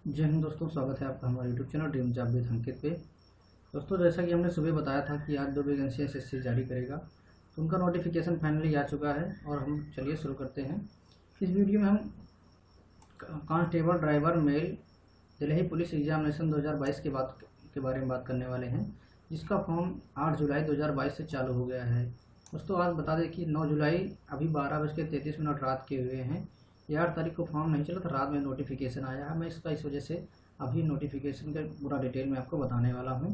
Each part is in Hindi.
जय हिंद दोस्तों, स्वागत है आपका हमारे YouTube channel dream job with Ankit पे। दोस्तों, जैसा कि हमने सुबह बताया था कि आज 2 वैकेंसी एसएससी जारी करेगा, तो उनका नोटिफिकेशन फाइनली आ चुका है और हम चलिए शुरू करते हैं। इस वीडियो में हम constable driver male Delhi police examination 2022 के बारे में बात करने वाले हैं, जिसका फॉर्म 8 जुलाई 2022 से चालू हो गया है। दोस्तों, आज बता दें कि 9 जुलाई अभी 12:33 रात के हुए हैं। 8 तारीख को फॉर्म नहीं चला था, रात में नोटिफिकेशन आया है। मैं इस वजह से अभी नोटिफिकेशन का पूरा डिटेल में आपको बताने वाला हूँ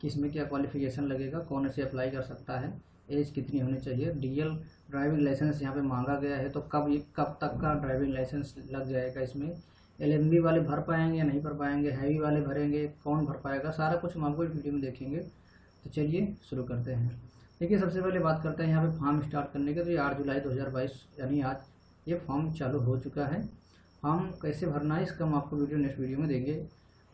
कि इसमें क्या क्वालिफिकेशन लगेगा, कौन इसे अप्लाई कर सकता है, एज कितनी होनी चाहिए, डीएल ड्राइविंग लाइसेंस यहाँ पे मांगा गया है, तो कब तक का ड्राइविंग लाइसेंस लग जाएगा इसमें, एलएमबी वाले भर पाएंगे या नहीं भर पाएंगे, हैवी वाले भरेंगे, कौन भर पाएगा, सारा कुछ हम आपको इस वीडियो में देखेंगे। तो चलिए शुरू करते हैं। देखिए, सबसे पहले बात करते हैं यहाँ पे फॉर्म स्टार्ट करने के। तो ये 8 जुलाई 2022 यानी आज ये फॉर्म चालू हो चुका है। फॉर्म कैसे भरना है इसका हम आपको नेक्स्ट वीडियो में देंगे।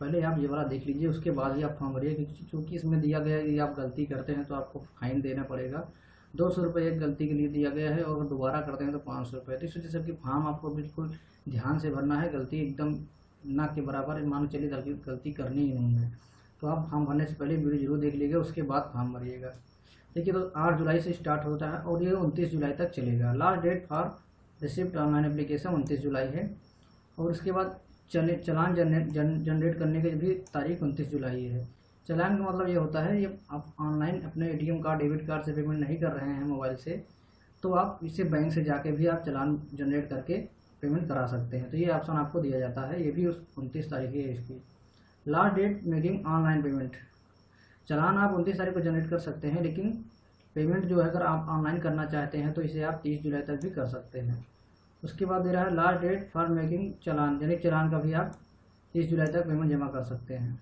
पहले आप ये वाला देख लीजिए, उसके बाद ही आप फॉर्म भरिए, क्योंकि इसमें दिया गया है कि आप गलती करते हैं तो आपको फाइन देना पड़ेगा। 200 रुपये एक गलती के लिए दिया गया है, और दोबारा करते हैं तो 500 रुपये। तो इस वजह से फॉर्म आपको बिल्कुल ध्यान से भरना है, गलती एकदम ना के बराबर मान चलिए गलती करनी ही नहीं है। तो आप फॉर्म भरने से पहले वीडियो जरूर देख लीजिएगा, उसके बाद फॉर्म भरिएगा। देखिए, तो 8 जुलाई से स्टार्ट होता है और ये 29 जुलाई तक चलेगा। Last date for receipt online application 29 जुलाई है, और उसके बाद चालान जनरेट करने की भी तारीख 29 जुलाई है। चालान का मतलब ये होता है, ये आप ऑनलाइन अपने एटीएम कार्ड, डेबिट कार्ड से पेमेंट नहीं कर रहे हैं मोबाइल से, तो आप इसे बैंक से जाके भी आप चालान जनरेट करके पेमेंट करा सकते हैं। तो ये ऑप्शन आपको दिया जाता है, ये भी उस 29 तारीख है इसकी। Last date making online payment, challan आप 29 तारीख को जनरेट कर सकते हैं, लेकिन पेमेंट जो है अगर आप ऑनलाइन करना चाहते हैं तो इसे आप 30 जुलाई तक भी कर सकते हैं। उसके बाद दे रहा है लास्ट डेट फॉर मेकिंग चालान, यानी चालान का भी आप 30 जुलाई तक पेमेंट जमा कर सकते हैं।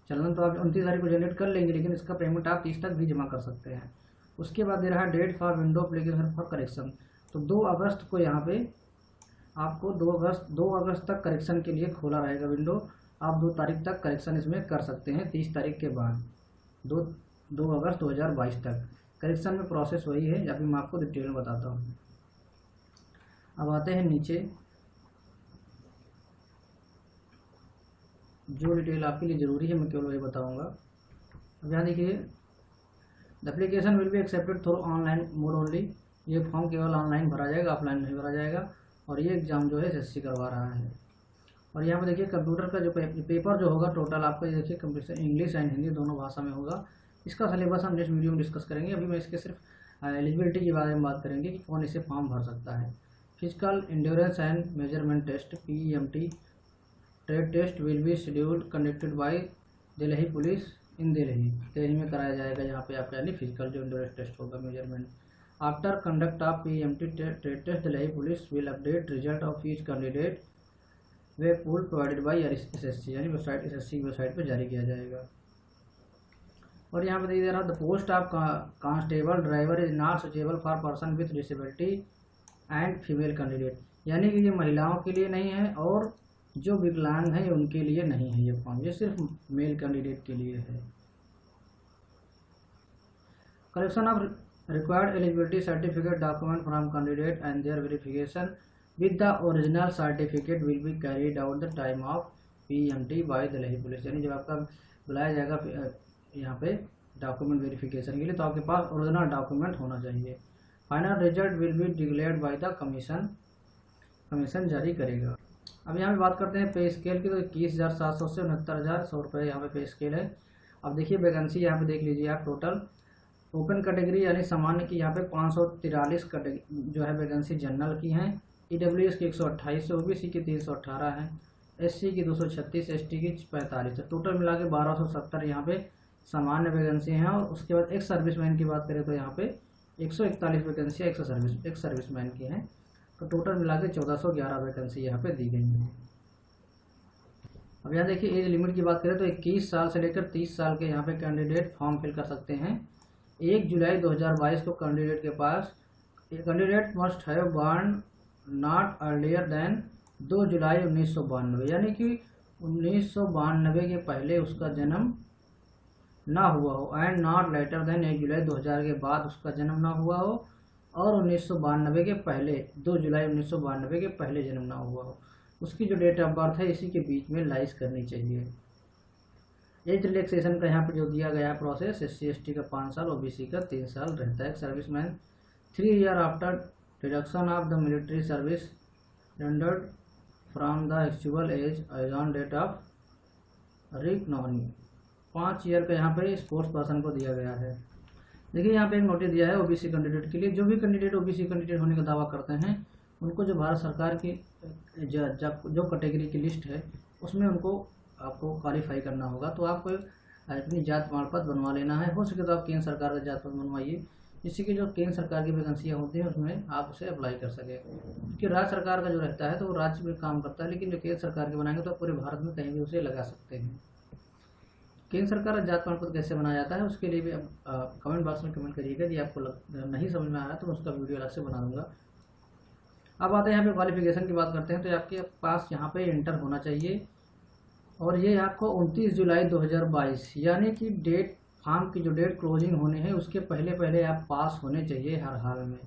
चालान तो आप 29 तारीख को जनरेट कर लेंगे, लेकिन इसका पेमेंट आप 30 तक भी जमा कर सकते हैं। उसके बाद दे रहा है date for window application for correction, तो 2 अगस्त को यहाँ पे आपको 2 अगस्त तक करेक्शन के लिए खोला रहेगा विंडो। आप 2 तारीख तक करेक्शन इसमें कर सकते हैं, 30 तारीख के बाद 2 अगस्त 2022 तक। करेक्शन में प्रोसेस वही है, अभी मैं आपको डिटेल में बताता हूँ। अब आते हैं नीचे, जो डिटेल आपके लिए ज़रूरी है मैं केवल वही बताऊंगा। अब यहाँ देखिए, the application will be accepted through online mode only, ये फॉर्म केवल ऑनलाइन भरा जाएगा, ऑफलाइन नहीं भरा जाएगा। और ये एग्ज़ाम जो है एसएससी करवा रहा है। और यहाँ पे देखिए, कंप्यूटर का जो पेपर जो होगा टोटल आपका, ये देखिए कंप्यूटर इंग्लिश एंड हिंदी दोनों भाषा में होगा। इसका सिलेबस हम नेक्स्ट वीडियो में डिस्कस करेंगे। अभी मैं इसके सिर्फ एलिजिबिलिटी के बारे में बात करेंगे कि कौन इसे फॉर्म भर सकता है। Physical endurance and measurement test PEMT trade test will be scheduled conducted by Delhi police in Delhi में कराया जाएगा। यहाँ पे आपका यानी फिजिकल जो एंड्योरेंस टेस्ट होगा, measurement. After conduct of PEMT trade test Delhi police will update result of each candidate way pool provided by SSC, यानी वेबसाइट एसएससी की वेबसाइट पर जारी किया जाएगा। और यहाँ पे देखिए, the post of constable driver is not suitable for person with disability and female candidate, यानी कि ये महिलाओं के लिए नहीं है और जो विकलांग हैं उनके लिए नहीं है ये फॉर्म, ये सिर्फ मेल कैंडिडेट के लिए है। Collection of required eligibility certificate document from candidate and their verification with the original certificate will be carried out the time of PMT by Delhi police, यानी जब आपका बुलाया जाएगा यहाँ पे डॉक्यूमेंट वेरिफिकेशन के लिए, तो आपके पास ओरिजिनल डॉक्यूमेंट होना चाहिए। Final result will be declared by the commission जारी करेगा। अब यहाँ पे बात करते हैं पे स्केल की, तो 21,700 से 69,100 रुपये यहाँ पे पे स्केल है। अब देखिए, वैकेंसी यहाँ पे देख लीजिए आप, टोटल ओपन कैटेगरी यानी सामान्य की यहाँ पे 543 जो है वैकेंसी जनरल की हैं, EWS की 128 है, OBC की 318 है, SC की 236, ST की 45 है। टोटल मिला के 1270 यहाँ पे सामान्य वैकेंसी हैं। और उसके बाद एक सर्विसमैन की बात करें तो यहाँ पे 141 वैकेंसी एक सर्विसमैन की हैं। तो टोटल मिला के 1411 वैकेंसी यहाँ पे दी गई हैं। अब यहाँ देखिए, एज लिमिट की बात करें तो 21 साल से लेकर 30 साल के यहाँ पे कैंडिडेट फॉर्म फिल कर सकते हैं। 1 जुलाई 2022 को candidate must have born not earlier than 2 जुलाई 1992, यानी कि 1992 के पहले उसका जन्म ना हुआ हो, एंड नॉट लेटर देन 1 जुलाई 2000 के बाद उसका जन्म ना हुआ हो, और 1992 के पहले 2 जुलाई 1992 के पहले जन्म ना हुआ हो। उसकी जो डेट ऑफ बर्थ है इसी के बीच में लाइज करनी चाहिए। एज रिलैक्सेशन का यहाँ पर जो दिया गया है प्रोसेस, SC/ST का 5 साल, OBC का 3 साल रहता है। Serviceman 3 year after deduction of the military service rendered from the actual age on date of recognition. 5 year का यहाँ पे स्पोर्ट्स पर्सन को दिया गया है। देखिए यहाँ पे एक नोटिस दिया है OBC कैंडिडेट के लिए। जो भी कैंडिडेट OBC कैंडिडेट होने का दावा करते हैं उनको जो भारत सरकार की जो कैटेगरी की लिस्ट है उसमें उनको आपको क्वालिफाई करना होगा। तो आपको अपनी जात प्रमाण पत्र बनवा लेना है। हो सके तो आप केंद्र सरकार का जात पत्र बनवाइए, जिससे कि जो केंद्र सरकार की वैकेंसियाँ होती हैं उसमें आप उसे अप्लाई कर सकें। क्योंकि राज्य सरकार का जो रहता है तो वो राज्य में काम करता है, लेकिन जो केंद्र सरकार के बनाएंगे तो आप पूरे भारत में कहीं भी उसे लगा सकते हैं। केंद्र सरकार का जात प्रमाण पत्र कैसे बनाया जाता है उसके लिए भी आप कमेंट बॉक्स में कमेंट करिएगा। यदि आपको नहीं समझ में आया तो मैं उसका वीडियो अलग से बना दूंगा। अब आते हैं यहाँ पे क्वालिफिकेशन की बात करते हैं। तो आपके पास यहाँ पे इंटर होना चाहिए, और ये आपको 29 जुलाई 2022 यानी कि डेट फॉर्म की जो डेट क्लोजिंग होने हैं उसके पहले आप पास होने चाहिए हर हाल में।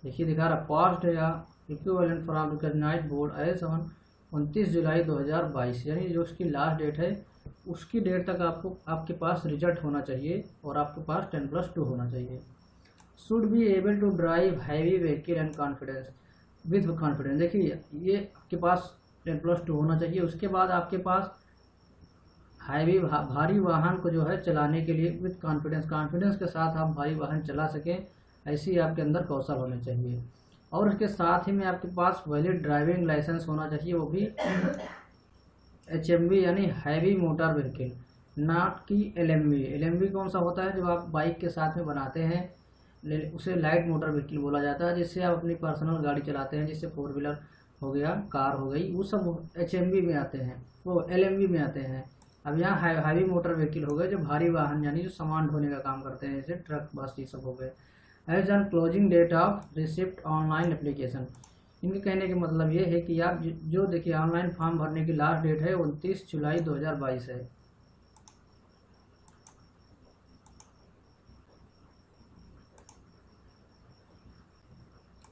देखिए दिखा रहा पास्ड या equivalent from recognised board age on 29 जुलाई 2022 यानी जो उसकी लास्ट डेट है उसकी डेट तक आपको आपके पास रिजल्ट होना चाहिए और आपके पास 10+2 होना चाहिए। Should be able to drive heavy vehicle and confidence with confidence. देखिए ये आपके पास 10+2 होना चाहिए। उसके बाद आपके पास हैवी भारी वाहन को जो है चलाने के लिए विथ कॉन्फिडेंस के साथ आप भारी वाहन चला सकें, ऐसी आपके अंदर कौशल होने चाहिए। और उसके साथ ही में आपके पास वैलिड ड्राइविंग लाइसेंस होना चाहिए, वो भी HMV यानी हैवी मोटर व्हीकल, नॉट की LMV। LMV कौन सा होता है जो आप बाइक के साथ में बनाते हैं, उसे लाइट मोटर व्हीकल बोला जाता है, जिससे आप अपनी पर्सनल गाड़ी चलाते हैं, जिससे 4 व्हीलर हो गया, कार हो गई, वो सब HMV में आते हैं, वो LMV में आते हैं। अब यहाँ हैवी मोटर व्हीकल हो गए जो भारी वाहन यानी जो सामान ढोने का काम करते हैं, जैसे ट्रक बस ये सब हो गए। Age on closing date of receipt online application, इनके कहने का मतलब ये है कि आप जो देखिए ऑनलाइन फॉर्म भरने की लास्ट डेट है 29 जुलाई 2022 है।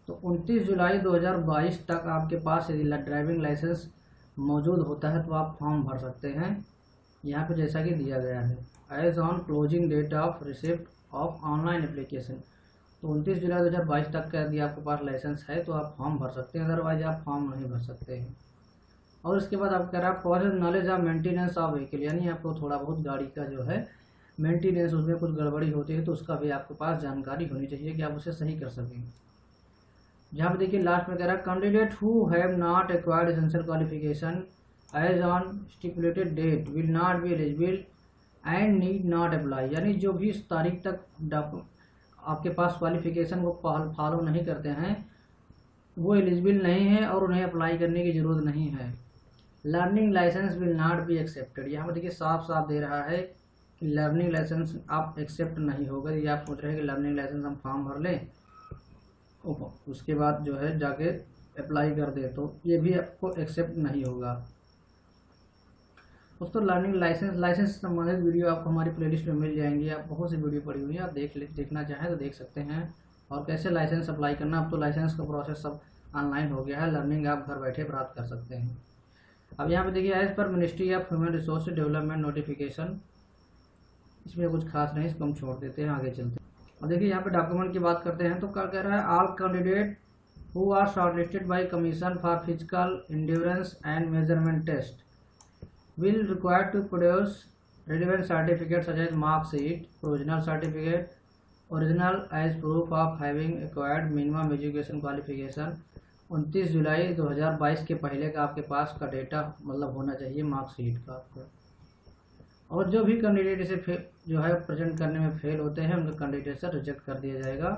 तो 29 जुलाई 2022 तक आपके पास यदि ड्राइविंग लाइसेंस मौजूद होता है तो आप फॉर्म भर सकते हैं। यहाँ पे जैसा कि दिया गया है age on closing date of receipt of online application, तो 29 जुलाई 2022 तक का यदि आपके पास लाइसेंस है तो आप फॉर्म भर सकते हैं, अदरवाइज आप फॉर्म नहीं भर सकते हैं। और इसके बाद आप कह रहे हैं process knowledge of maintenance of vehicle, यानी आपको थोड़ा बहुत गाड़ी का जो है मेंटेनेंस, उसमें कुछ गड़बड़ी होती है तो उसका भी आपके पास जानकारी होनी चाहिए कि आप उसे सही कर सकें। जहाँ पे देखिए लास्ट में कह रहा है candidate who have not acquired essential qualification age on stipulated date will not be eligible and need not apply, यानी जो भी इस तारीख तक आपके पास क्वालिफिकेशन को फॉलो नहीं करते हैं वो एलिजिबल नहीं है और उन्हें अप्लाई करने की ज़रूरत नहीं है। Learning licence will not be accepted, यहाँ पर देखिए साफ साफ दे रहा है कि लर्निंग लाइसेंस आप एक्सेप्ट नहीं होगा। यदि आप सोच रहे हैं कि लर्निंग लाइसेंस हम फॉर्म भर लें उसके बाद जो है जाके अप्लाई कर दे, तो ये भी आपको एक्सेप्ट नहीं होगा। दोस्तों लर्निंग लाइसेंस से संबंधित वीडियो आपको हमारी प्लेलिस्ट में मिल जाएंगी। आप बहुत सी वीडियो पड़ी हुई है, आप देखना चाहें तो देख सकते हैं। और कैसे लाइसेंस अप्लाई करना, अब तो लाइसेंस का प्रोसेस सब ऑनलाइन हो गया है, लर्निंग आप घर बैठे प्राप्त कर सकते हैं। अब यहाँ पे देखिए एज पर ministry of human resource development notification, इसमें कुछ खास नहीं, इसको हम छोड़ देते हैं, आगे चलते हैं। और देखिए यहाँ पे डॉक्यूमेंट की बात करते हैं तो क्या कह रहा है, all candidate who are shortlisted by commission for physical endurance and measurement test will require to produce relevant certificates such as mark sheet, provisional certificate, original as proof of having acquired minimum education qualification। 29 जुलाई 2022 के पहले का आपके पास का डेटा मतलब होना चाहिए मार्कशीट का आपको। और जो भी कैंडिडेट इसे जो है प्रेजेंट करने में फेल होते हैं उनका कैंडिडेट से रिजेक्ट कर दिया जाएगा।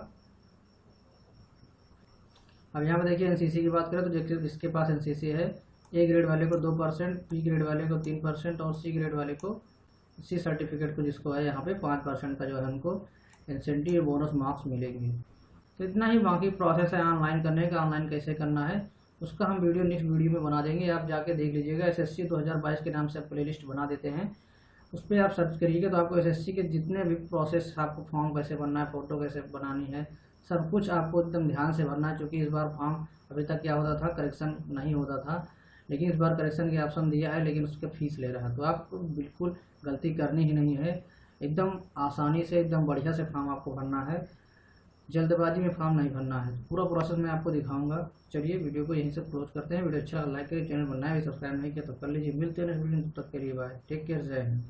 अब यहाँ पर देखिए एनसीसी की बात करें तो जिसके पास एनसीसी है, ए ग्रेड वाले को 2%, बी ग्रेड वाले को 3% और सी ग्रेड वाले को, सी सर्टिफिकेट को जिसको है यहाँ पे 5% का जो है उनको इंसेंटिव बोनस मार्क्स मिलेंगे। तो इतना ही बाकी प्रोसेस है ऑनलाइन करने का। ऑनलाइन कैसे करना है उसका हम वीडियो नेक्स्ट वीडियो में बना देंगे, आप जाके देख लीजिएगा। SSC 2022 के नाम से आप प्लेलिस्ट बना देते हैं, उस पर आप सर्च करिएगा तो आपको SSC के जितने भी प्रोसेस, आपको फॉर्म कैसे बनना है, फ़ोटो कैसे बनानी है, सब कुछ आपको एकदम ध्यान से भरना है। क्योंकि इस बार फॉर्म अभी तक क्या होता था, करेक्शन नहीं होता था, लेकिन इस बार करेक्शन के ऑप्शन दिया है लेकिन उसका फीस ले रहा है। तो आपको बिल्कुल गलती करनी ही नहीं है, एकदम आसानी से एकदम बढ़िया से फॉर्म आपको भरना है, जल्दबाजी में फॉर्म नहीं भरना है। पूरा प्रोसेस मैं आपको दिखाऊंगा। चलिए वीडियो को यहीं से क्लोज करते हैं। वीडियो अच्छा लाइक करिए, चैनल बनाए सब्सक्राइब नहीं किया तो कर लीजिए। मिलते हैं नेक्स्ट वीडियो, तब तक के लिए बाय, टेक केयर, जय हिंद।